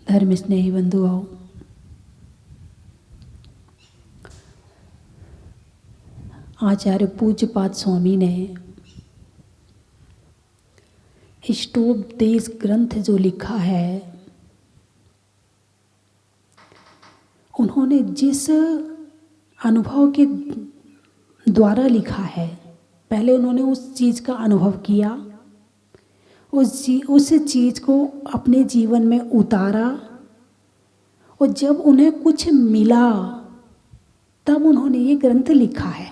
धर्म स्नेही बंधुओं, आचार्य पूज्यपाद स्वामी ने इष्टोपदेश ग्रंथ जो लिखा है, उन्होंने जिस अनुभव के द्वारा लिखा है, पहले उन्होंने उस चीज़ का अनुभव किया, उस चीज़ को अपने जीवन में उतारा, और जब उन्हें कुछ मिला तब उन्होंने ये ग्रंथ लिखा है।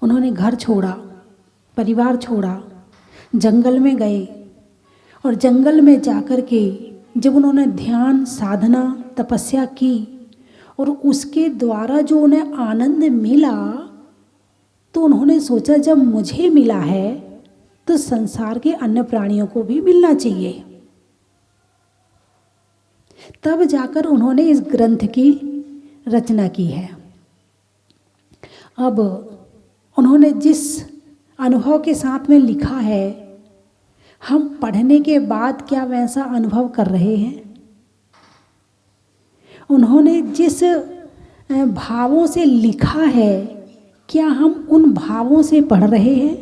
उन्होंने घर छोड़ा, परिवार छोड़ा, जंगल में गए, और जंगल में जाकर के जब उन्होंने ध्यान, साधना, तपस्या की और उसके द्वारा जो उन्हें आनंद मिला, तो उन्होंने सोचा जब मुझे मिला है तो संसार के अन्य प्राणियों को भी मिलना चाहिए। तब जाकर उन्होंने इस ग्रंथ की रचना की है। अब उन्होंने जिस अनुभव के साथ में लिखा है, हम पढ़ने के बाद क्या वैसा अनुभव कर रहे हैं? उन्होंने जिस भावों से लिखा है, क्या हम उन भावों से पढ़ रहे हैं?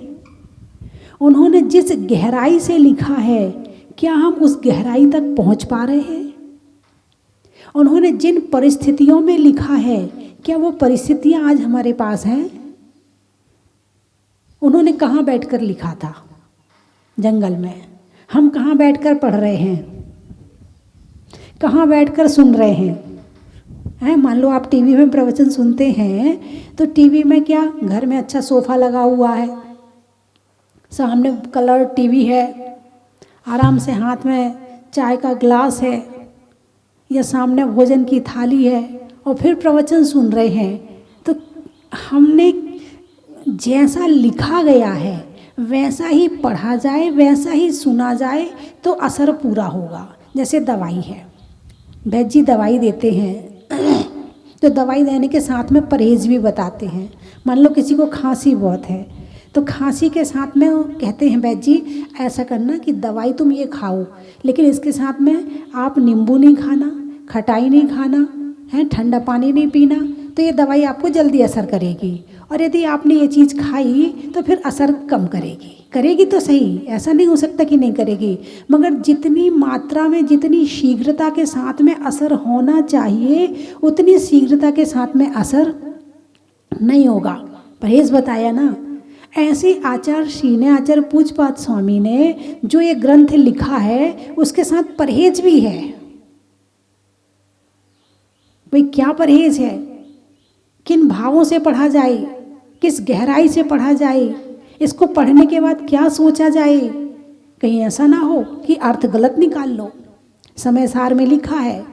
उन्होंने जिस गहराई से लिखा है, क्या हम उस गहराई तक पहुंच पा रहे हैं? उन्होंने जिन परिस्थितियों में लिखा है, क्या वो परिस्थितियां आज हमारे पास हैं? उन्होंने कहाँ बैठकर लिखा था? जंगल में। हम कहाँ बैठकर पढ़ रहे हैं? कहाँ बैठकर सुन रहे हैं? मान लो आप टीवी में प्रवचन सुनते हैं, तो टीवी में क्या, घर में अच्छा सोफा लगा हुआ है, सामने कलर टीवी है, आराम से हाथ में चाय का ग्लास है या सामने भोजन की थाली है, और फिर प्रवचन सुन रहे हैं। तो हमने जैसा लिखा गया है वैसा ही पढ़ा जाए, वैसा ही सुना जाए तो असर पूरा होगा। जैसे दवाई है, वैद्य जी दवाई देते हैं तो दवाई देने के साथ में परहेज भी बताते हैं। मान लो किसी को खांसी बहुत है, तो खांसी के साथ में कहते हैं वैद्य जी ऐसा करना कि दवाई तुम ये खाओ, लेकिन इसके साथ में आप नींबू नहीं खाना, खटाई नहीं खाना है, ठंडा पानी नहीं पीना, तो ये दवाई आपको जल्दी असर करेगी। और यदि आपने ये चीज़ खाई तो फिर असर कम करेगी तो सही, ऐसा नहीं हो सकता कि नहीं करेगी, मगर जितनी मात्रा में, जितनी शीघ्रता के साथ में असर होना चाहिए, उतनी शीघ्रता के साथ में असर नहीं होगा। परहेज बताया ना। ऐसे आचार्य श्री ने, आचार्य पूज्यपाद स्वामी ने जो ये ग्रंथ लिखा है, उसके साथ परहेज भी है। भाई क्या परहेज है? किन भावों से पढ़ा जाए, किस गहराई से पढ़ा जाए, इसको पढ़ने के बाद क्या सोचा जाए, कहीं ऐसा ना हो कि अर्थ गलत निकाल लो। समय सार में लिखा है,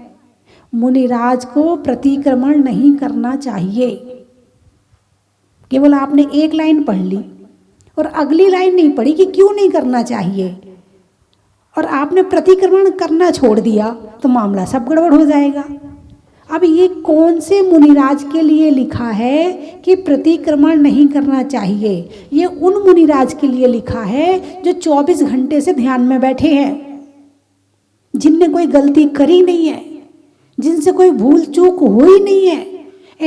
मुनिराज को प्रतिक्रमण नहीं करना चाहिए। केवल आपने एक लाइन पढ़ ली और अगली लाइन नहीं पढ़ी कि क्यों नहीं करना चाहिए, और आपने प्रतिक्रमण करना छोड़ दिया तो मामला सब गड़बड़ हो जाएगा। अब ये कौन से मुनिराज के लिए लिखा है कि प्रतिक्रमण नहीं करना चाहिए? ये उन मुनिराज के लिए लिखा है जो 24 घंटे से ध्यान में बैठे हैं, जिनने कोई गलती करी नहीं है, जिनसे कोई भूल चूक हुई नहीं है।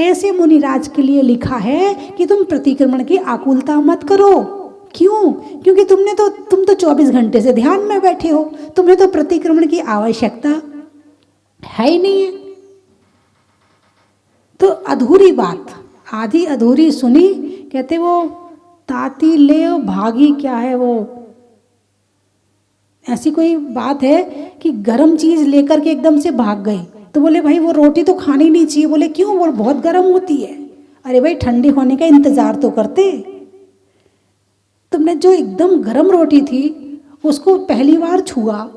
ऐसे मुनिराज के लिए लिखा है कि तुम प्रतिक्रमण की आकुलता मत करो। क्यों? क्योंकि तुम तो 24 घंटे से ध्यान में बैठे हो, तुम्हें तो प्रतिक्रमण की आवश्यकता है ही नहीं है। तो अधूरी बात, आधी अधूरी सुनी, कहते वो ताती ले भागी, क्या है वो, ऐसी कोई बात है कि गर्म चीज लेकर के एकदम से भाग गए, तो बोले भाई वो रोटी तो खानी नहीं चाहिए। बोले क्यों? वो बहुत गर्म होती है। अरे भाई ठंडी होने का इंतजार तो करते। तुमने जो एकदम गर्म रोटी थी उसको पहली बार छुआ,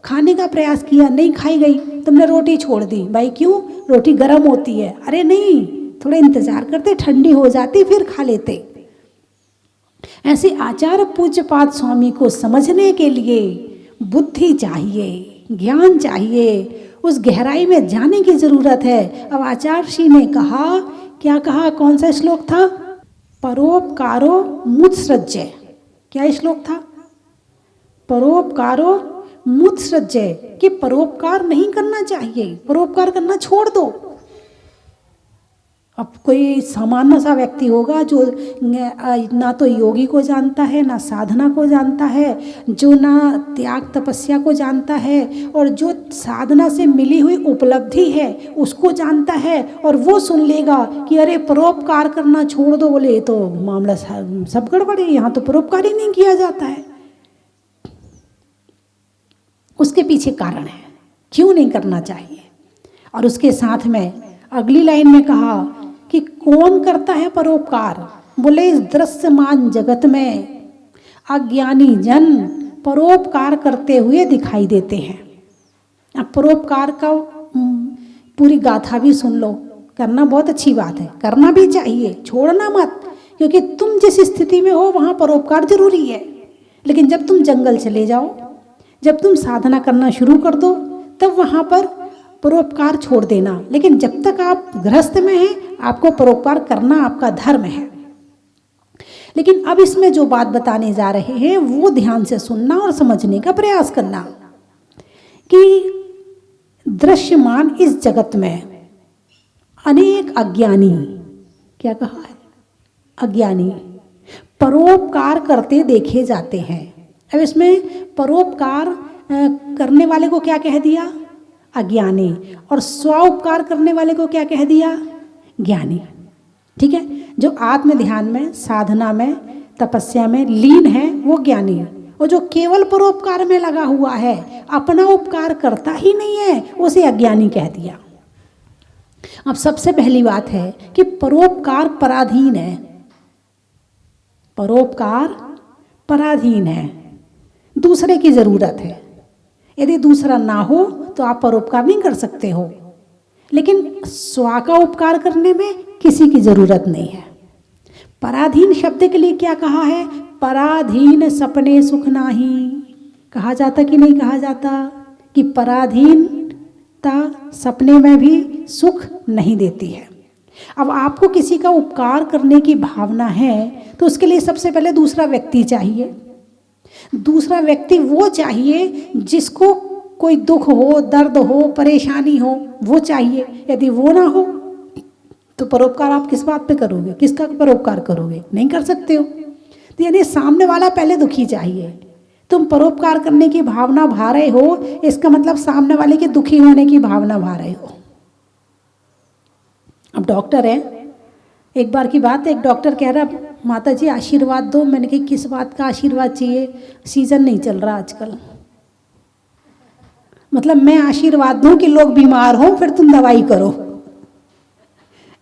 खाने का प्रयास किया, नहीं खाई गई, तुमने रोटी छोड़ दी। भाई क्यों? रोटी गर्म होती है। अरे नहीं, थोड़ा इंतजार करते, ठंडी हो जाती फिर खा लेते। ऐसे आचार्य पूज्यपाद स्वामी को समझने के लिए बुद्धि चाहिए, ज्ञान चाहिए, उस गहराई में जाने की जरूरत है। अब आचार्य श्री ने कहा, क्या कहा? कौन सा श्लोक था? परोपकारो मुत्सृज्य। क्या श्लोक था? परोपकारो मुत्सृज्य कि परोपकार नहीं करना चाहिए, परोपकार करना छोड़ दो। अब कोई सामान्य सा व्यक्ति होगा जो ना तो योगी को जानता है, ना साधना को जानता है, जो ना त्याग तपस्या को जानता है, और जो साधना से मिली हुई उपलब्धि है उसको जानता है, और वो सुन लेगा कि अरे परोपकार करना छोड़ दो, बोले तो मामला सब गड़बड़ है, यहाँ तो परोपकार ही नहीं किया जाता है। उसके पीछे कारण है क्यों नहीं करना चाहिए। और उसके साथ में अगली लाइन में कहा कि कौन करता है परोपकार, बोले इस दृश्यमान जगत में अज्ञानी जन परोपकार करते हुए दिखाई देते हैं। अब परोपकार का पूरी गाथा भी सुन लो, करना बहुत अच्छी बात है, करना भी चाहिए, छोड़ना मत, क्योंकि तुम जिस स्थिति में हो वहाँ परोपकार जरूरी है। लेकिन जब तुम जंगल चले जाओ, जब तुम साधना करना शुरू कर दो, तब वहाँ पर परोपकार छोड़ देना। लेकिन जब तक आप गृहस्थ में हैं, आपको परोपकार करना आपका धर्म है। लेकिन अब इसमें जो बात बताने जा रहे हैं वो ध्यान से सुनना और समझने का प्रयास करना कि दृश्यमान इस जगत में अनेक अज्ञानी, क्या कहा है, अज्ञानी परोपकार करते देखे जाते हैं। अब इसमें परोपकार करने वाले को क्या कह दिया, अज्ञानी, और स्वउपकार करने वाले को क्या कह दिया, ज्ञानी। ठीक है, जो आत्म ध्यान में, साधना में, तपस्या में लीन है वो ज्ञानी है, और जो केवल परोपकार में लगा हुआ है, अपना उपकार करता ही नहीं है, उसे अज्ञानी कह दिया। अब सबसे पहली बात है कि परोपकार पराधीन है, परोपकार पराधीन है, दूसरे की जरूरत है। यदि दूसरा ना हो तो आप परोपकार नहीं कर सकते हो, लेकिन स्व का उपकार करने में किसी की जरूरत नहीं है। पराधीन शब्द के लिए क्या कहा है, पराधीन सपने सुख नाही। कहा जाता कि नहीं कहा जाता कि पराधीनता सपने में भी सुख नहीं देती है। अब आपको किसी का उपकार करने की भावना है तो उसके लिए सबसे पहले दूसरा व्यक्ति चाहिए। दूसरा व्यक्ति वो चाहिए जिसको कोई दुख हो, दर्द हो, परेशानी हो, वो चाहिए। यदि वो ना हो तो परोपकार आप किस बात पे करोगे, किसका परोपकार करोगे, नहीं कर सकते हो। तो यानी सामने वाला पहले दुखी चाहिए। तुम परोपकार करने की भावना भा रहे हो, इसका मतलब सामने वाले के दुखी होने की भावना भा रहे हो। अब डॉक्टर है, एक बार की बात है, एक डॉक्टर कह रहा माता जी आशीर्वाद दो। मैंने कहा किस बात का आशीर्वाद चाहिए, सीजन नहीं चल रहा आजकल, मतलब मैं आशीर्वाद दूं कि लोग बीमार हो फिर तुम दवाई करो।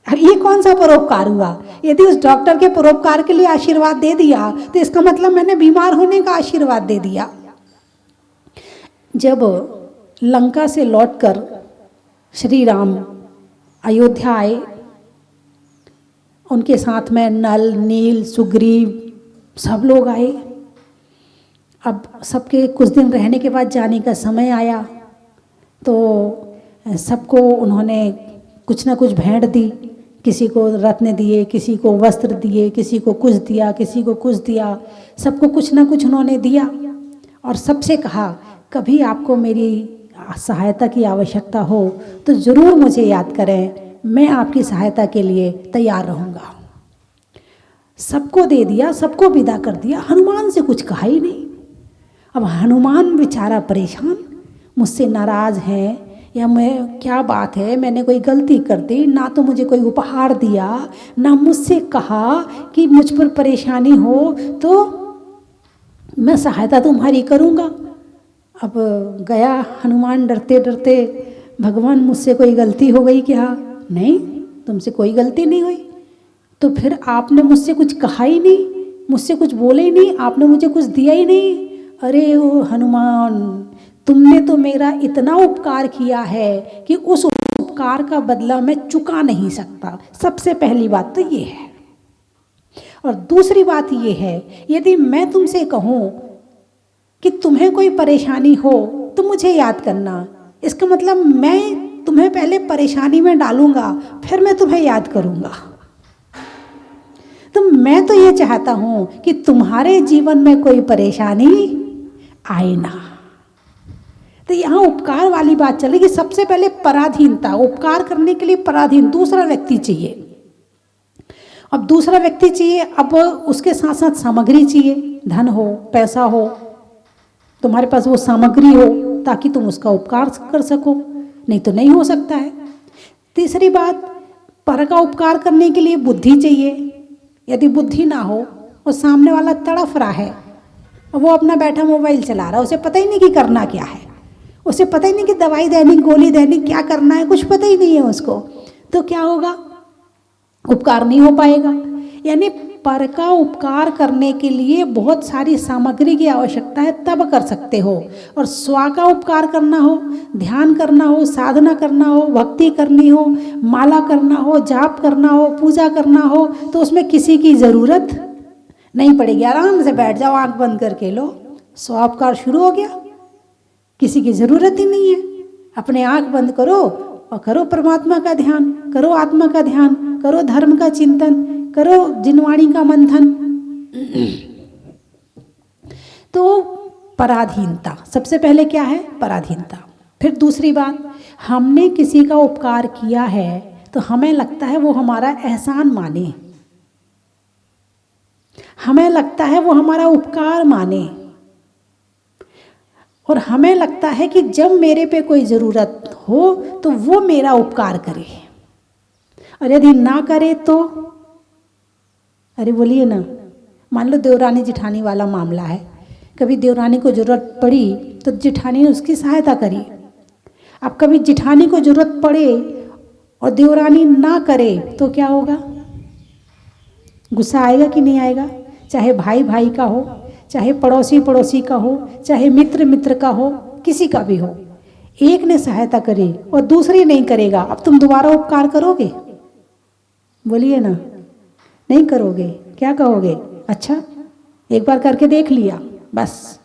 ये कौन सा परोपकार हुआ। यदि उस डॉक्टर के परोपकार के लिए आशीर्वाद दे दिया तो इसका मतलब मैंने बीमार होने का आशीर्वाद दे दिया। जब लंका से लौटकर श्री राम अयोध्या आए, उनके साथ में नल, नील, सुग्रीव सब लोग आए। अब सबके कुछ दिन रहने के बाद जाने का समय आया तो सबको उन्होंने कुछ ना कुछ भेंट दी। किसी को रत्न दिए, किसी को वस्त्र दिए, किसी को कुछ दिया, किसी को कुछ दिया, सबको कुछ ना कुछ उन्होंने दिया। और सबसे कहा कभी आपको मेरी सहायता की आवश्यकता हो तो ज़रूर मुझे याद करें, मैं आपकी सहायता के लिए तैयार रहूँगा। सबको दे दिया, सबको विदा कर दिया, हनुमान से कुछ कहा ही नहीं। अब हनुमान बेचारा परेशान, मुझसे नाराज़ हैं या मैं क्या बात है, मैंने कोई गलती कर दी, ना तो मुझे कोई उपहार दिया, ना मुझसे कहा कि मुझ पर परेशानी हो तो मैं सहायता तुम्हारी करूँगा। अब गया हनुमान डरते डरते, भगवान मुझसे कोई गलती हो गई क्या? नहीं, तुमसे कोई गलती नहीं हुई। तो फिर आपने मुझसे कुछ कहा ही नहीं, मुझसे कुछ बोले ही नहीं, आपने मुझे कुछ दिया ही नहीं। अरे ओ हनुमान, तुमने तो मेरा इतना उपकार किया है कि उस उपकार का बदला मैं चुका नहीं सकता। सबसे पहली बात तो ये है। और दूसरी बात ये है, यदि मैं तुमसे कहूँ कि तुम्हें कोई परेशानी हो तो मुझे याद करना, इसका मतलब मैं तुम्हें पहले परेशानी में डालूंगा फिर मैं तुम्हें याद करूँगा। तो मैं तो ये चाहता हूँ कि तुम्हारे जीवन में कोई परेशानी आए ना। तो यहाँ उपकार वाली बात चलेगी। सबसे पहले पराधीनता, उपकार करने के लिए पराधीन दूसरा व्यक्ति चाहिए। अब दूसरा व्यक्ति चाहिए, अब उसके साथ साथ सामग्री चाहिए, धन हो, पैसा हो, तुम्हारे पास वो सामग्री हो ताकि तुम उसका उपकार कर सको, नहीं तो नहीं हो सकता है। तीसरी बात, पर का उपकार करने के लिए बुद्धि चाहिए। यदि बुद्धि ना हो और सामने वाला तड़फ रहा है और वो अपना बैठा मोबाइल चला रहा है, उसे पता ही नहीं कि करना क्या है, उसे पता ही नहीं कि दवाई देनी, गोली देनी, क्या करना है, कुछ पता ही नहीं है उसको, तो क्या होगा, उपकार नहीं हो पाएगा। यानी पर का उपकार करने के लिए बहुत सारी सामग्री की आवश्यकता है, तब कर सकते हो। और स्व का उपकार करना हो, ध्यान करना हो, साधना करना हो, भक्ति करनी हो, माला करना हो, जाप करना हो, पूजा करना हो, तो उसमें किसी की ज़रूरत नहीं पड़ेगी। आराम से बैठ जाओ, आंख बंद करके लो, स्व उपकार शुरू हो गया, किसी की ज़रूरत ही नहीं है। अपने आंख बंद करो और करो परमात्मा का ध्यान, करो आत्मा का ध्यान, करो धर्म का चिंतन, करो जिनवाणी का मंथन। तो पराधीनता सबसे पहले क्या है, पराधीनता। फिर दूसरी बात, हमने किसी का उपकार किया है तो हमें लगता है वो हमारा एहसान माने, हमें लगता है वो हमारा उपकार माने, और हमें लगता है कि जब मेरे पे कोई ज़रूरत हो तो वो मेरा उपकार करे, और यदि ना करे तो, अरे बोलिए ना, मान लो देवरानी जिठानी वाला मामला है, कभी देवरानी को ज़रूरत पड़ी तो जिठानी ने उसकी सहायता करी। अब कभी जिठानी को ज़रूरत पड़े और देवरानी ना करे तो क्या होगा, गुस्सा आएगा कि नहीं आएगा? चाहे भाई भाई का हो, चाहे पड़ोसी पड़ोसी का हो, चाहे मित्र मित्र का हो, किसी का भी हो, एक ने सहायता करी और दूसरी नहीं करेगा, अब तुम दोबारा उपकार करोगे? बोलिए ना, नहीं करोगे। क्या कहोगे, अच्छा एक बार करके देख लिया, बस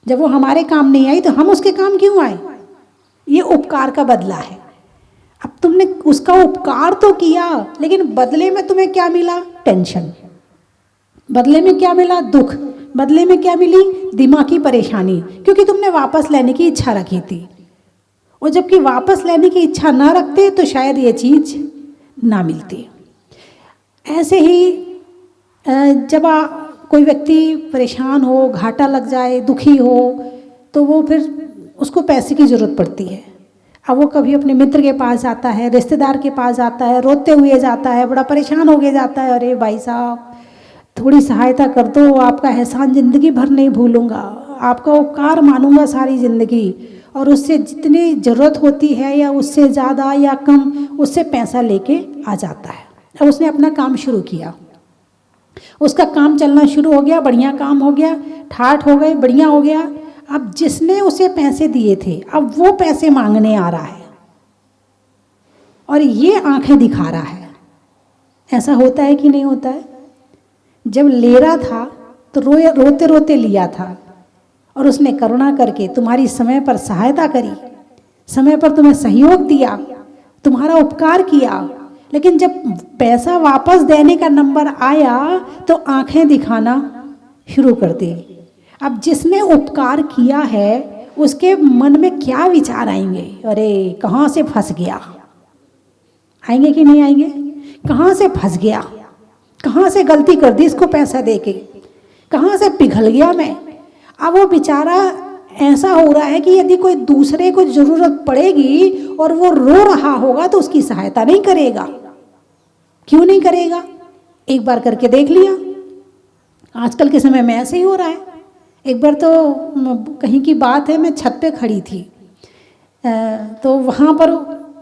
जब वो हमारे काम नहीं आई तो हम उसके काम क्यों आए? ये उपकार का बदला है। अब तुमने उसका उपकार तो किया, लेकिन बदले में तुम्हें क्या मिला? टेंशन। बदले में क्या मिला? दुख। बदले में क्या मिली? दिमागी परेशानी, क्योंकि तुमने वापस लेने की इच्छा रखी थी, और जबकि वापस लेने की इच्छा ना रखते तो शायद ये चीज़ ना मिलती। ऐसे ही जब कोई व्यक्ति परेशान हो, घाटा लग जाए, दुखी हो, तो वो फिर उसको पैसे की ज़रूरत पड़ती है। अब वो कभी अपने मित्र के पास जाता है, रिश्तेदार के पास जाता है, रोते हुए जाता है, बड़ा परेशान हो गया जाता है, अरे भाई साहब थोड़ी सहायता कर दो, आपका एहसान ज़िंदगी भर नहीं भूलूंगा, आपका उपकार मानूंगा सारी ज़िंदगी, और उससे जितनी ज़रूरत होती है या उससे ज़्यादा या कम, उससे पैसा लेके आ जाता है। अब उसने अपना काम शुरू किया, उसका काम चलना शुरू हो गया, बढ़िया काम हो गया, ठाठ हो गए, बढ़िया हो गया। अब जिसने उसे पैसे दिए थे अब वो पैसे मांगने आ रहा है और ये आंखें दिखा रहा है। ऐसा होता है कि नहीं होता है? जब ले रहा था तो रोते रोते लिया था, और उसने करुणा करके तुम्हारी समय पर सहायता करी, समय पर तुम्हें सहयोग दिया, तुम्हारा उपकार किया, लेकिन जब पैसा वापस देने का नंबर आया तो आंखें दिखाना शुरू कर दी। अब जिसने उपकार किया है उसके मन में क्या विचार आएंगे? अरे कहाँ से फंस गया, आएंगे कि नहीं आएंगे? कहाँ से फंस गया, कहाँ से गलती कर दी इसको पैसा देके, कहाँ से पिघल गया मैं। अब वो बेचारा ऐसा हो रहा है कि यदि कोई दूसरे को जरूरत पड़ेगी और वो रो रहा होगा तो उसकी सहायता नहीं करेगा। क्यों नहीं करेगा? एक बार करके देख लिया। आजकल के समय में ऐसे ही हो रहा है। एक बार तो कहीं की बात है, मैं छत पे खड़ी थी, तो वहाँ पर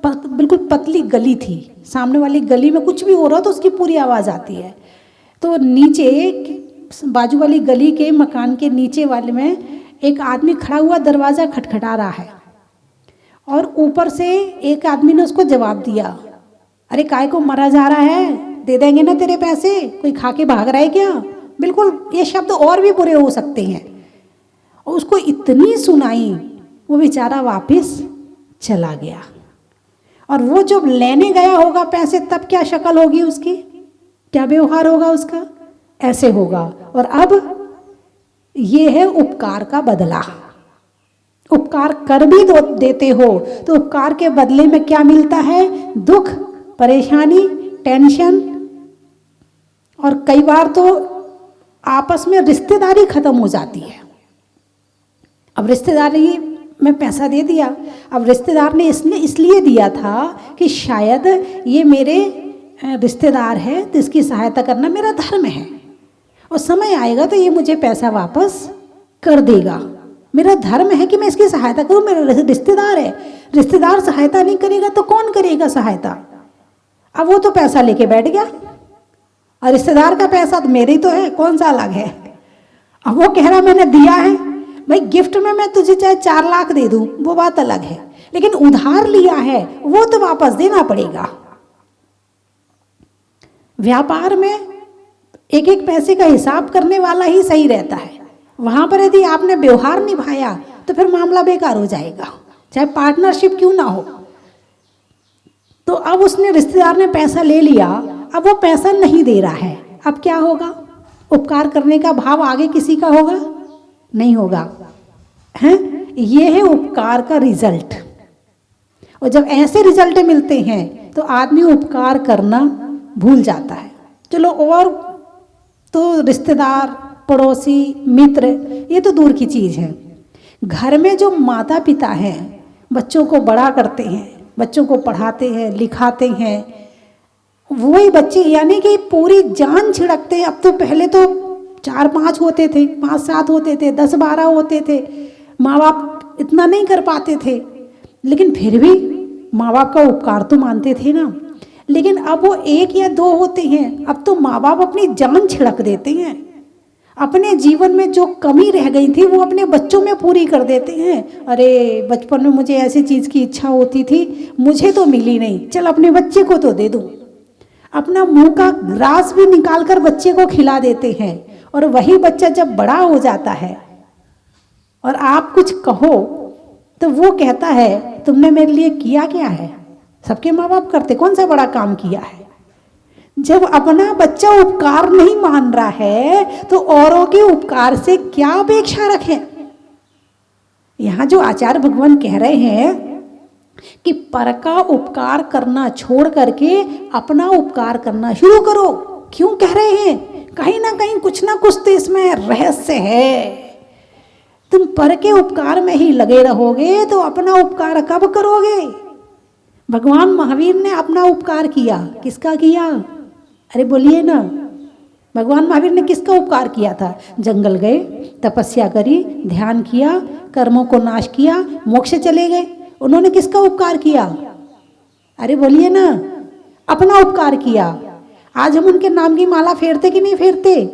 बिल्कुल पतली गली थी, सामने वाली गली में कुछ भी हो रहा तो उसकी पूरी आवाज़ आती है। तो नीचे बाजू वाली गली के मकान के नीचे वाले में एक आदमी खड़ा हुआ दरवाज़ा खटखटा रहा है, और ऊपर से एक आदमी ने उसको जवाब दिया, अरे काय को मरा जा रहा है, दे देंगे ना तेरे पैसे, कोई खा के भाग रहा है क्या? बिल्कुल ये शब्द और भी बुरे हो सकते हैं। और उसको इतनी सुनाई, वो बेचारा वापस चला गया। और वो जब लेने गया होगा पैसे तब क्या शक्ल होगी उसकी, क्या व्यवहार होगा उसका? ऐसे होगा। और अब ये है उपकार का बदला। उपकार कर भी देते हो तो उपकार के बदले में क्या मिलता है? दुख, परेशानी, टेंशन, और कई बार तो आपस में रिश्तेदारी खत्म हो जाती है। अब रिश्तेदारी में पैसा दे दिया, अब रिश्तेदार ने इसलिए दिया था कि शायद ये मेरे रिश्तेदार है तो इसकी सहायता करना मेरा धर्म है, और समय आएगा तो ये मुझे पैसा वापस कर देगा। मेरा धर्म है कि मैं इसकी सहायता करूं, मेरा रिश्तेदार है। रिश्तेदार सहायता नहीं करेगा तो कौन करेगा सहायता? अब वो तो पैसा लेके बैठ गया, और रिश्तेदार का पैसा तो मेरे ही तो है, कौन सा अलग है। अब वो कह रहा मैंने दिया है, भाई गिफ्ट में मैं तुझे चाहे 4 लाख दे दूं, वो बात अलग है, लेकिन उधार लिया है वो तो वापस देना पड़ेगा। व्यापार में एक एक पैसे का हिसाब करने वाला ही सही रहता है। वहां पर यदि आपने व्यवहार निभाया तो फिर मामला बेकार हो जाएगा, चाहे पार्टनरशिप क्यों ना हो। तो अब उसने, रिश्तेदार ने पैसा ले लिया, अब वो पैसा नहीं दे रहा है, अब क्या होगा? उपकार करने का भाव आगे किसी का होगा? नहीं होगा, हैं? ये है उपकार का रिजल्ट। और जब ऐसे रिजल्ट मिलते हैं तो आदमी उपकार करना भूल जाता है। चलो, और तो रिश्तेदार, पड़ोसी, मित्र, ये तो दूर की चीज़ है। घर में जो माता पिता हैं, बच्चों को बड़ा करते हैं, बच्चों को पढ़ाते हैं, लिखाते हैं, वही बच्चे यानी कि पूरी जान छिड़कते हैं। अब तो पहले तो 4-5 होते थे, 5-7 होते थे, 10-12 होते थे, माँ बाप इतना नहीं कर पाते थे, लेकिन फिर भी माँ बाप का उपकार तो मानते थे ना। लेकिन अब वो 1 या 2 होते हैं, अब तो माँ बाप अपनी जान छिड़क देते हैं। अपने जीवन में जो कमी रह गई थी वो अपने बच्चों में पूरी कर देते हैं। अरे बचपन में मुझे ऐसी चीज़ की इच्छा होती थी, मुझे तो मिली नहीं, चल अपने बच्चे को तो दे दूं। अपना मुंह का ग्रास भी निकाल कर बच्चे को खिला देते हैं, और वही बच्चा जब बड़ा हो जाता है और आप कुछ कहो तो वो कहता है तुमने मेरे लिए किया क्या है? सबके माँ बाप करते, कौन सा बड़ा काम किया है? जब अपना बच्चा उपकार नहीं मान रहा है तो औरों के उपकार से क्या अपेक्षा रखें? यहां जो आचार्य भगवान कह रहे हैं कि पर का उपकार करना छोड़ करके अपना उपकार करना शुरू करो। क्यों कह रहे हैं? कहीं ना कहीं कुछ ना कुछ तो इसमें रहस्य है। तुम पर के उपकार में ही लगे रहोगे तो अपना उपकार कब करोगे? भगवान महावीर ने अपना उपकार किया, किसका किया? अरे बोलिए ना, भगवान महावीर ने किसका उपकार किया था? जंगल गए, तपस्या करी, ध्यान किया, कर्मों को नाश किया, मोक्ष चले गए। उन्होंने किसका उपकार किया? अरे बोलिए ना, अपना उपकार किया। आज हम उनके नाम की माला फेरते कि नहीं फेरते?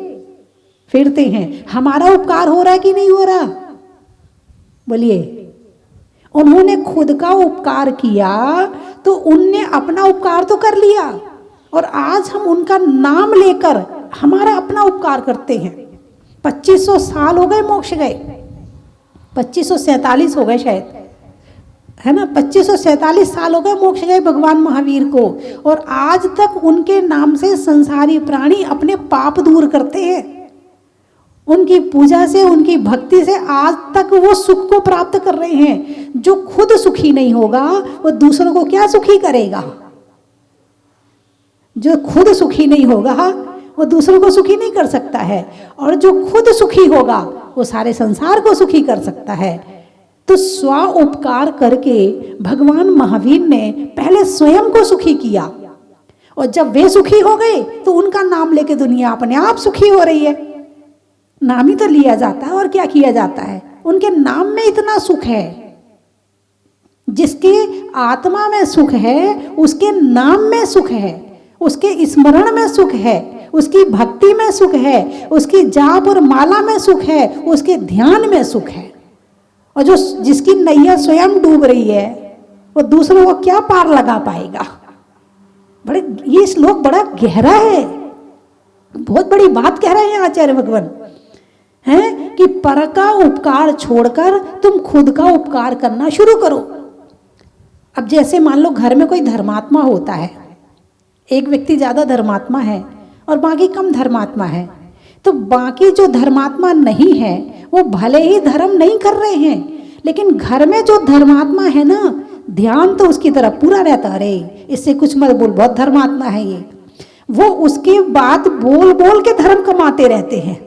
फेरते हैं। हमारा उपकार हो रहा है कि नहीं हो रहा? बोलिए। उन्होंने खुद का उपकार किया तो उनने अपना उपकार तो कर लिया, और आज हम उनका नाम लेकर हमारा अपना उपकार करते हैं। 2500 साल हो गए मोक्ष गए, 2547 हो गए शायद, है ना? 2547 साल हो गए मोक्ष गए भगवान महावीर को, और आज तक उनके नाम से संसारी प्राणी अपने पाप दूर करते हैं। उनकी पूजा से, उनकी भक्ति से आज तक वो सुख को प्राप्त कर रहे हैं। जो खुद सुखी नहीं होगा वो दूसरों को क्या सुखी करेगा? जो खुद सुखी नहीं होगा वो दूसरों को सुखी नहीं कर सकता है, और जो खुद सुखी होगा वो सारे संसार को सुखी कर सकता है। तो स्व उपकार करके भगवान महावीर ने पहले स्वयं को सुखी किया, और जब वे सुखी हो गए तो उनका नाम लेके दुनिया अपने आप सुखी हो रही है। नाम ही तो लिया जाता है, और क्या किया जाता है? उनके नाम में इतना सुख है। जिसके आत्मा में सुख है उसके नाम में सुख है, उसके स्मरण में सुख है, उसकी भक्ति में सुख है, उसकी जाप और माला में सुख है, उसके ध्यान में सुख है। और जो जिसकी नैया स्वयं डूब रही है वो दूसरों को क्या पार लगा पाएगा? बड़े, ये श्लोक बड़ा गहरा है, बहुत बड़ी बात कह रहे हैं आचार्य भगवान, हैं कि पर का उपकार छोड़कर तुम खुद का उपकार करना शुरू करो। अब जैसे मान लो घर में कोई धर्मात्मा होता है, एक व्यक्ति ज़्यादा धर्मात्मा है और बाकी कम धर्मात्मा है, तो बाकी जो धर्मात्मा नहीं है वो भले ही धर्म नहीं कर रहे हैं, लेकिन घर में जो धर्मात्मा है ना, ध्यान तो उसकी तरफ पूरा रहता, अरे इससे कुछ मत बोल, बहुत धर्मात्मा है ये, वो उसके बात बोल बोल के धर्म कमाते रहते हैं,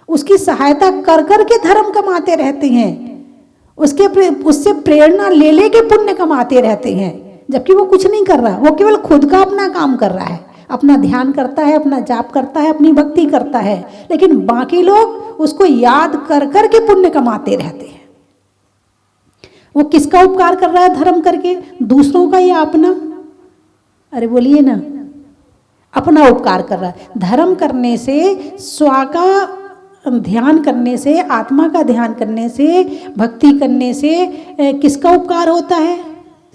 उसकी सहायता कर कर के धर्म कमाते रहते हैं, उससे प्रेरणा ले ले के पुण्य कमाते रहते हैं, जबकि वो कुछ नहीं कर रहा, वो केवल खुद का अपना काम कर रहा है, अपना ध्यान करता है, अपना जाप करता है, अपनी भक्ति करता है, लेकिन बाकी लोग उसको याद कर कर के पुण्य कमाते रहते हैं। वो किसका उपकार कर रहा है धर्म करके? दूसरों का या अपना? अरे बोलिए ना, अपना उपकार कर रहा है। धर्म करने से, स्वा का ध्यान करने से, आत्मा का ध्यान करने से, भक्ति करने से किसका उपकार होता है?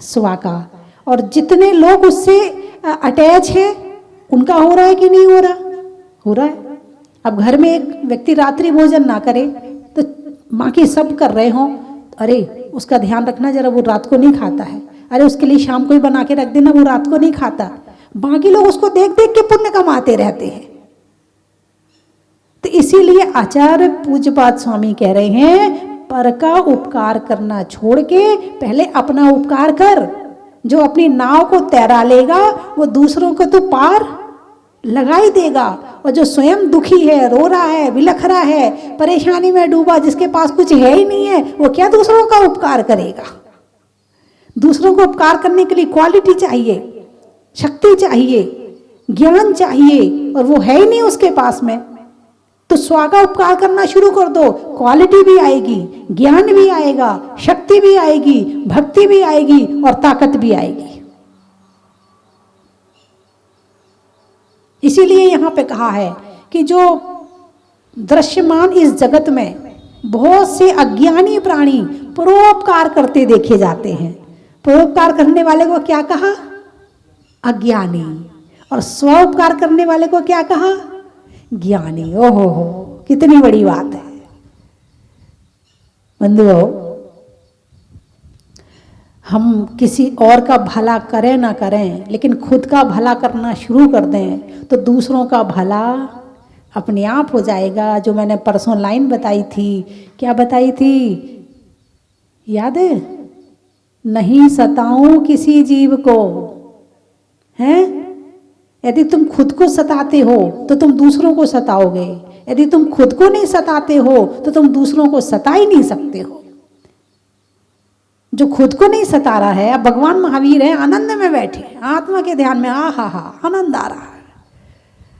स्वा का। और जितने लोग उससे अटैच है उनका हो रहा है कि नहीं हो रहा? हो रहा है। अब घर में एक व्यक्ति रात्रि भोजन ना करे तो बाकी सब कर रहे हों, अरे उसका ध्यान रखना जरा, वो रात को नहीं खाता है, अरे उसके लिए शाम को ही बना के रख देना, वो रात को नहीं खाता। बाकी लोग उसको देख देख के पुण्य कमाते रहते हैं। तो इसीलिए आचार्य पूज्यपाद स्वामी कह रहे हैं, पर का उपकार करना छोड़ के पहले अपना उपकार कर। जो अपनी नाव को तैरा लेगा वो दूसरों को तो पार लगा ही देगा, और जो स्वयं दुखी है, रो रहा है, बिलख रहा है, परेशानी में डूबा, जिसके पास कुछ है ही नहीं है, वो क्या दूसरों का उपकार करेगा? दूसरों को उपकार करने के लिए क्वालिटी चाहिए, शक्ति चाहिए, ज्ञान चाहिए, और वो है ही नहीं उसके पास में। तो स्वा का उपकार करना शुरू कर दो, क्वालिटी भी आएगी, ज्ञान भी आएगा, शक्ति भी आएगी, भक्ति भी आएगी और ताकत भी आएगी। इसीलिए यहाँ पे कहा है कि जो दृश्यमान इस जगत में बहुत से अज्ञानी प्राणी परोपकार करते देखे जाते हैं। परोपकार करने वाले को क्या कहा? अज्ञानी। और स्वोपकार करने वाले को क्या कहा? ज्ञानी। ओहो हो, कितनी बड़ी बात है बंधुओं। हम किसी और का भला करें ना करें, लेकिन खुद का भला करना शुरू कर दें तो दूसरों का भला अपने आप हो जाएगा। जो मैंने परसों लाइन बताई थी, क्या बताई थी याद है? नहीं सताऊं किसी जीव को, हैं? यदि तुम खुद को सताते हो तो तुम दूसरों को सताओगे, यदि तुम खुद को नहीं सताते हो तो तुम दूसरों को सता ही नहीं सकते हो। जो खुद को नहीं सता रहा है, अब भगवान महावीर है, आनंद में बैठे, आत्मा के ध्यान में, आ हा हा आनंद आ रहा है।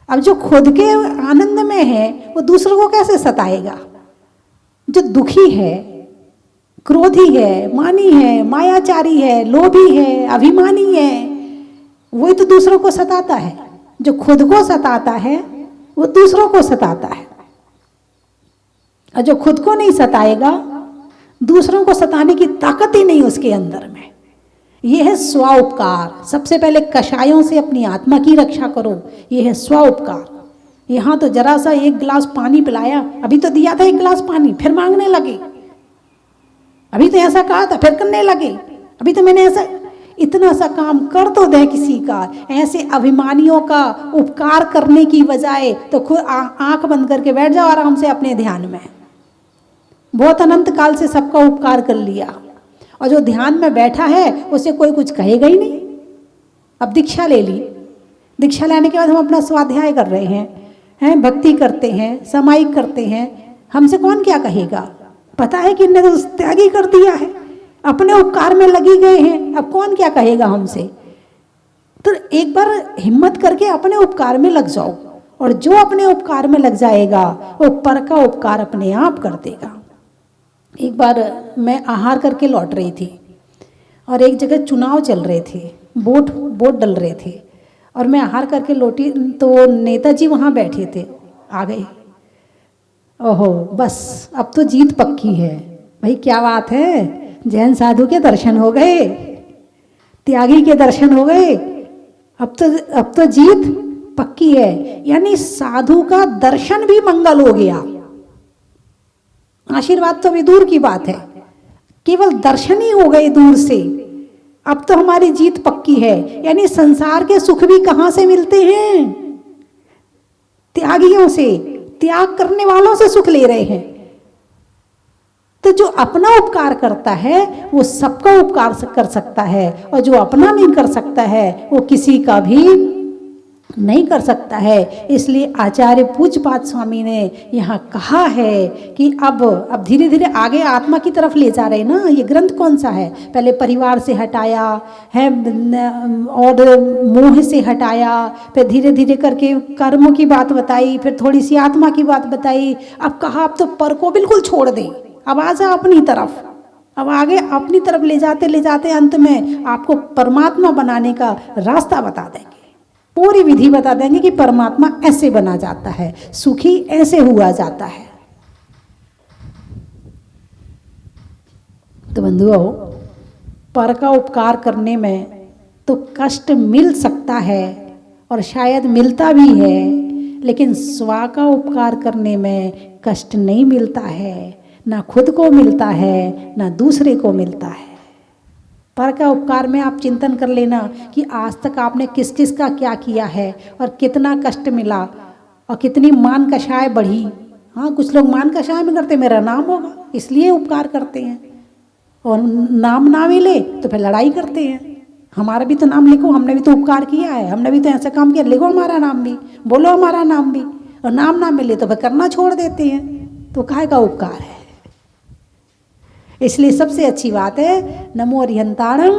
अब जो खुद के आनंद में है वो दूसरों को कैसे सताएगा? जो दुखी है, क्रोधी है, मानी है, मायाचारी है, लोभी है, अभिमानी है, वही तो दूसरों को सताता है। जो खुद को सताता है वो दूसरों को सताता है, और जो खुद को नहीं सताएगा, दूसरों को सताने की ताकत ही नहीं उसके अंदर में। यह है स्वोपकार। सबसे पहले कषायों से अपनी आत्मा की रक्षा करो, यह है स्वोपकार। यहाँ तो जरा सा एक गिलास पानी पिलाया, अभी तो दिया था एक गिलास पानी, फिर मांगने लगे। अभी तो ऐसा कहा था, फिर करने लगे। अभी तो मैंने ऐसा, इतना सा काम कर तो दे किसी का। ऐसे अभिमानियों का उपकार करने की बजाय तो खुद आंख बंद करके बैठ जाओ आराम से अपने ध्यान में। बहुत अनंत काल से सबका उपकार कर लिया, और जो ध्यान में बैठा है उसे कोई कुछ कहेगा ही नहीं। अब दीक्षा ले ली, दीक्षा लेने के बाद हम अपना स्वाध्याय कर रहे हैं, भक्ति करते हैं, समायिक करते हैं, हमसे कौन क्या कहेगा? पता है कि इनने तो त्याग ही कर दिया है, अपने उपकार में लगी गए हैं, अब कौन क्या कहेगा हमसे? तो एक बार हिम्मत करके अपने उपकार में लग जाओ, और जो अपने उपकार में लग जाएगा वो पर का उपकार अपने आप कर देगा। एक बार मैं आहार करके लौट रही थी और एक जगह चुनाव चल रहे थे, वोट डल रहे थे, और मैं आहार करके लौटी तो नेताजी वहाँ बैठे थे, आ गए। ओहो बस अब तो जीत पक्की है भाई, क्या बात है, जैन साधु के दर्शन हो गए, त्यागी के दर्शन हो गए, अब तो जीत पक्की है। यानी साधु का दर्शन भी मंगल हो गया। आशीर्वाद तो भी दूर की बात है, केवल दर्शन ही हो गए दूर से, अब तो हमारी जीत पक्की है। यानी संसार के सुख भी कहाँ से मिलते हैं? त्यागियों से, त्याग करने वालों से सुख ले रहे हैं। तो जो अपना उपकार करता है वो सबका उपकार कर सकता है, और जो अपना नहीं कर सकता है वो किसी का भी नहीं कर सकता है। इसलिए आचार्य पूज्यपाद स्वामी ने यहाँ कहा है कि अब धीरे धीरे आगे आत्मा की तरफ ले जा रहे हैं ना। ये ग्रंथ कौन सा है? पहले परिवार से हटाया है और मोह से हटाया, फिर धीरे धीरे करके कर्मों की बात बताई, फिर थोड़ी सी आत्मा की बात बताई। अब कहा अब तो पर को बिल्कुल छोड़ दे, अब आ जा अपनी तरफ। अब आगे अपनी तरफ ले जाते अंत में आपको परमात्मा बनाने का रास्ता बता देंगे, पूरी विधि बता देंगे कि परमात्मा ऐसे बना जाता है, सुखी ऐसे हुआ जाता है। तो बंधुओं, पर का उपकार करने में तो कष्ट मिल सकता है और शायद मिलता भी है, लेकिन स्व का उपकार करने में कष्ट नहीं मिलता है, ना खुद को मिलता है ना दूसरे को मिलता है। पर का उपकार में आप चिंतन कर लेना कि आज तक आपने किस किस का क्या किया है और कितना कष्ट मिला और कितनी मान कषाय बढ़ी। हाँ, कुछ लोग मान कषाय में करते मेरा नाम होगा इसलिए उपकार करते हैं, और नाम ना मिले तो फिर लड़ाई करते हैं। हमारा भी तो नाम लिखो, हमने भी तो उपकार किया है, हमने भी तो ऐसा काम किया, लिखो हमारा नाम भी, बोलो हमारा नाम भी। और नाम ना मिले तो फिर करना छोड़ देते हैं। तो काहे का उपकार है? इसलिए सबसे अच्छी बात है नमो अरिहंताणम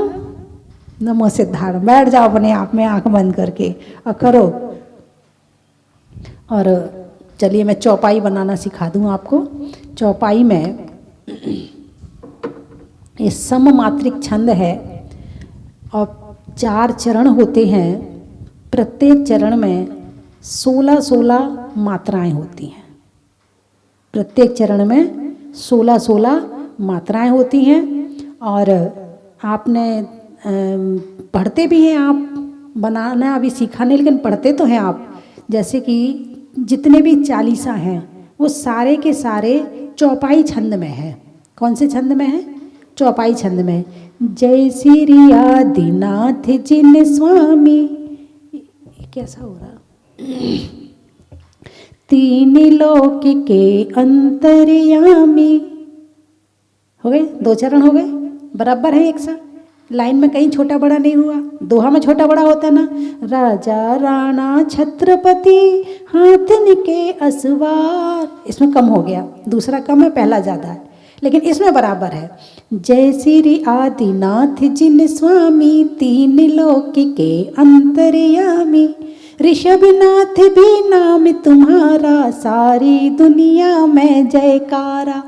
नमो सिद्धाणम। बैठ जाओ अपने आप में आंख बंद करके और करो। और चलिए मैं चौपाई बनाना सिखा दूं आपको। चौपाई में ये सममात्रिक छंद है और 4 चरण होते हैं। प्रत्येक चरण में 16-16 मात्राएं होती हैं। प्रत्येक चरण में 16-16 मात्राएं होती हैं। और आपने पढ़ते भी हैं, आप बनाना अभी सीखा नहीं लेकिन पढ़ते तो हैं आप। जैसे कि जितने भी चालीसा हैं वो सारे के सारे चौपाई छंद में है। कौन से छंद में है? चौपाई छंद में। जय श्री आदिनाथ जिन स्वामी, ये कैसा हो रहा? तीन लोक के अंतर्यामी। हो गए 2 चरण हो गए, बराबर है एक साथ। लाइन में कहीं छोटा बड़ा नहीं हुआ। दोहा में छोटा बड़ा होता ना, राजा राणा छत्रपति हाथन के असवार, इसमें कम हो गया। दूसरा कम है, पहला ज़्यादा है, लेकिन इसमें बराबर है। जय श्री आदिनाथ जिन स्वामी तीन लोक के अंतर्यामी, ऋषभनाथ भी नाम तुम्हारा सारी दुनिया में जयकारा।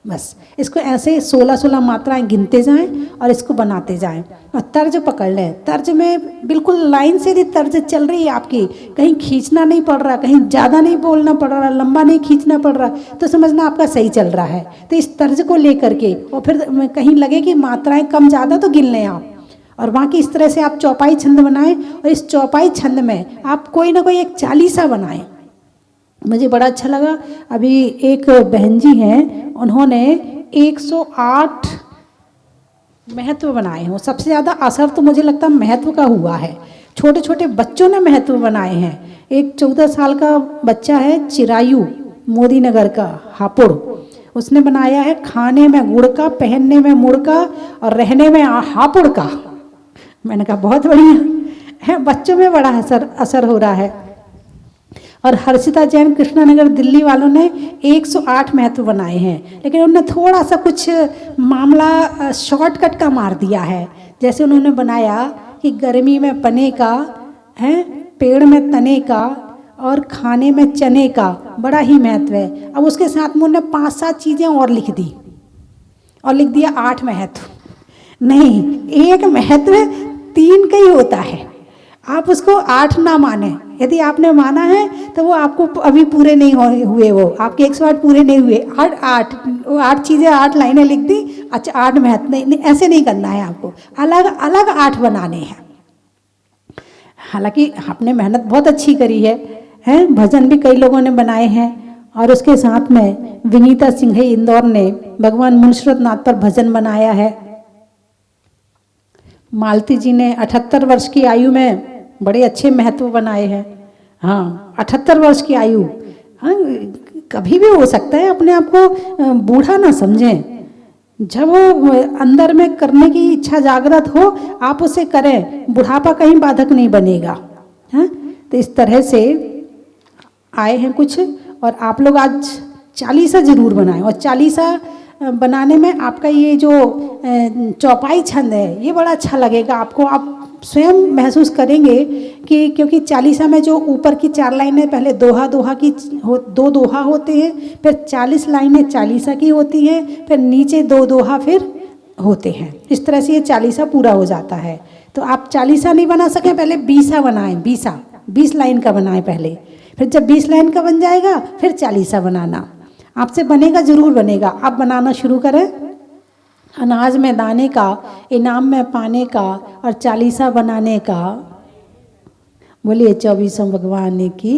बस इसको ऐसे 16-16 मात्राएं गिनते जाएं और इसको बनाते जाएं और तर्ज पकड़ लें। तर्ज में बिल्कुल लाइन से यदि तर्ज चल रही है आपकी, कहीं खींचना नहीं पड़ रहा, कहीं ज़्यादा नहीं बोलना पड़ रहा, लंबा नहीं खींचना पड़ रहा, तो समझना आपका सही चल रहा है। तो इस तर्ज को लेकर के, और फिर कहीं लगे कि मात्राएं कम ज़्यादा तो गिन लें आप, और बाकी इस तरह से आप चौपाई छंद बनाएं। और इस चौपाई छंद में आप कोई ना कोई एक चालीसा बनाएं। मुझे बड़ा अच्छा लगा, अभी एक बहन जी हैं, उन्होंने 108 महत्व बनाए हैं। सबसे ज़्यादा असर तो मुझे लगता है महत्व का हुआ है। छोटे छोटे बच्चों ने महत्व बनाए हैं। एक 14 साल का बच्चा है चिरायु, मोदी नगर का, हापुड़, उसने बनाया है खाने में गुड़ का, पहनने में मुड़ का और रहने में हापुड़ का। मैंने कहा बहुत बढ़िया है, बच्चों में बड़ा असर हो रहा है। और हर्षिता जैन कृष्णानगर दिल्ली वालों ने 108 महत्व बनाए हैं, लेकिन उन्होंने थोड़ा सा कुछ मामला शॉर्टकट का मार दिया है। जैसे उन्होंने बनाया कि गर्मी में पने का है, पेड़ में तने का और खाने में चने का बड़ा ही महत्व है। अब उसके साथ में उन्होंने 5-7 चीज़ें और लिख दी और लिख दिया 8 महत्व। नहीं, एक महत्व 3 का ही होता है। आप उसको 8 ना माने। यदि आपने माना है तो वो आपको अभी पूरे नहीं हुए, वो आपके 108 पूरे नहीं हुए। 8 चीज़ें 8 लाइनें लिख दी, अच्छा 8 महत्व नहीं, ऐसे नहीं करना है आपको, अलग अलग 8 बनाने हैं। हालांकि आपने मेहनत बहुत अच्छी करी है, भजन भी कई लोगों ने बनाए हैं। और उसके साथ में विनीता सिंघई इंदौर ने भगवान मुनशरत नाथ पर भजन बनाया है। मालती जी ने 78 वर्ष की आयु में बड़े अच्छे महत्व बनाए हैं। हाँ, 78 वर्ष की आयु, हाँ, कभी भी हो सकता है, अपने आप को बूढ़ा ना समझें। जब वो अंदर में करने की इच्छा जागृत हो, आप उसे करें, बुढ़ापा कहीं बाधक नहीं बनेगा। हाँ, तो इस तरह से आए हैं कुछ, और आप लोग आज चालीसा जरूर बनाएं। और चालीसा बनाने में आपका ये जो चौपाई छंद है, ये बड़ा अच्छा लगेगा आपको। आप स्वयं महसूस करेंगे कि क्योंकि चालीसा में जो ऊपर की 4 लाइनें पहले दोहा दोहा की दो दोहा होते हैं, फिर 40 लाइनें चालीसा की होती हैं, फिर नीचे 2 दोहा फिर होते हैं। इस तरह से ये चालीसा पूरा हो जाता है। तो आप चालीसा नहीं बना सके, पहले 20 बनाएं। 20 लाइन का बनाएं पहले, फिर जब 20 लाइन का बन जाएगा फिर चालीसा बनाना। आपसे बनेगा, जरूर बनेगा। आप बनाना शुरू करें। अनाज में दाने का, इनाम में पाने का, और चालीसा बनाने का। बोलिए 24 भगवान की।